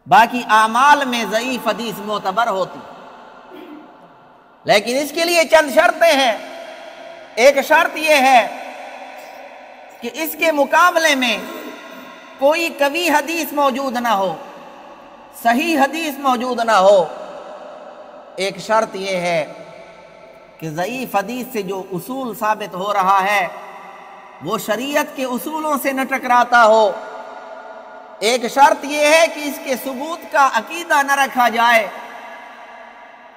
باقی اعمال میں ضعیف حدیث معتبر ہوتی، لیکن اس کے لیے چند شرطیں ہیں۔ ایک شرط یہ ہے کہ اس کے مقابلے میں کوئی قوی حدیث موجود نہ ہو، صحیح حدیث موجود نہ ہو۔ ایک شرط یہ ہے کہ ضعیف حدیث سے جو اصول ثابت ہو رہا ہے وہ شریعت کے اصولوں سے نہ ٹکراتا ہو۔ ایک شرط یہ ہے کہ اس کے ثبوت کا عقیدہ نہ رکھا جائے،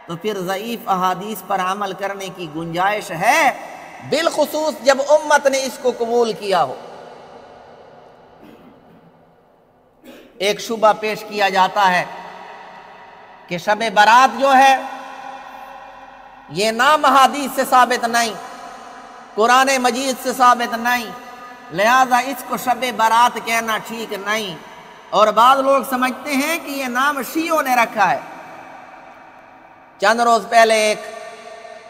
تو پھر ضعیف احادیث پر عمل کرنے کی گنجائش ہے، بالخصوص جب امت نے اس کو قبول کیا ہو۔ ایک شبہ پیش کیا جاتا ہے کہ شب برات جو ہے یہ نام احادیث سے ثابت نہیں، قرآن مجید سے ثابت نہیں، لہذا اس کو شب برات کہنا ٹھیک نہیں، اور بعض لوگ سمجھتے ہیں کہ یہ نام شیعوں نے رکھا ہے۔ چند روز پہلے ایک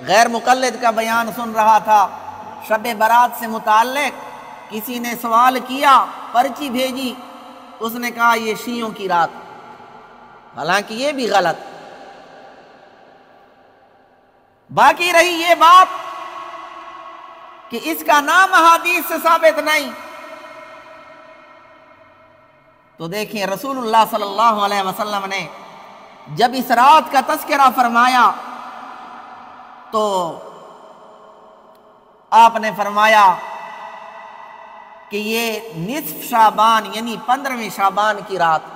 غیر مقلد کا بیان سن رہا تھا شب برات سے متعلق، کسی نے سوال کیا، پرچی بھیجی، اس نے کہا یہ شیعوں کی رات، حالانکہ یہ بھی غلط۔ باقی رہی یہ بات کہ اس کا نام احادیث سے ثابت نہیں، تو دیکھیں رسول اللہ صلی اللہ علیہ وسلم نے جب اس رات کا تذکرہ فرمایا تو آپ نے فرمایا کہ یہ نصف شعبان یعنی 15ویں شعبان کی رات۔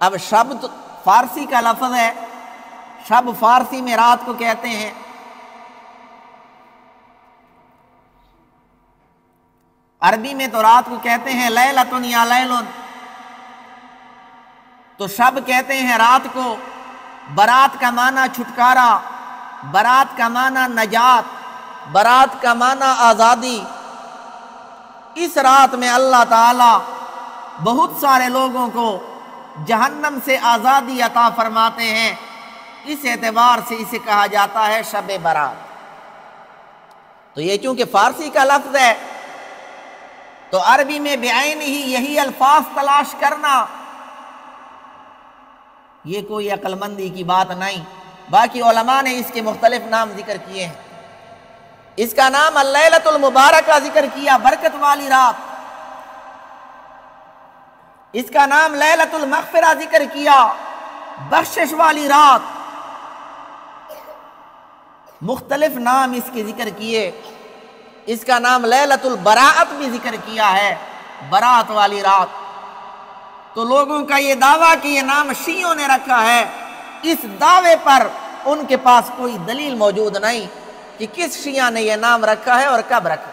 اب شب تو فارسی کا لفظ ہے، شب فارسی میں رات کو کہتے ہیں، عربی میں تو رات کو کہتے ہیں لیلۃ یا لیلٌ، تو شب کہتے ہیں رات کو۔ برات کا معنی چھٹکارا، برات کا معنی نجات، برات کا معنی آزادی۔ اس رات میں اللہ تعالی بہت سارے لوگوں کو جہنم سے آزادی عطا فرماتے ہیں، اس اعتبار سے اسے کہا جاتا ہے شب برات۔ تو یہ چونکہ فارسی کا لفظ ہے تو عربی میں بعین ہی یہی الفاظ تلاش کرنا یہ کوئی عقل مندی کی بات نہیں۔ باقی علماء نے اس کے مختلف نام ذکر کیے ہیں۔ اس کا نام اللیلۃ المبارکہ ذکر کیا، برکت والی رات۔ اس کا نام لیلۃ المغفرہ ذکر کیا، بخشش والی رات۔ مختلف نام اس کے ذکر کیے۔ اس کا نام لیلۃ البراءت بھی ذکر کیا ہے، برات والی رات۔ تو لوگوں کا یہ دعویٰ کہ یہ نام شیعوں نے رکھا ہے، اس دعوے پر ان کے پاس کوئی دلیل موجود نہیں کہ کس شیعہ نے یہ نام رکھا ہے اور کب رکھا۔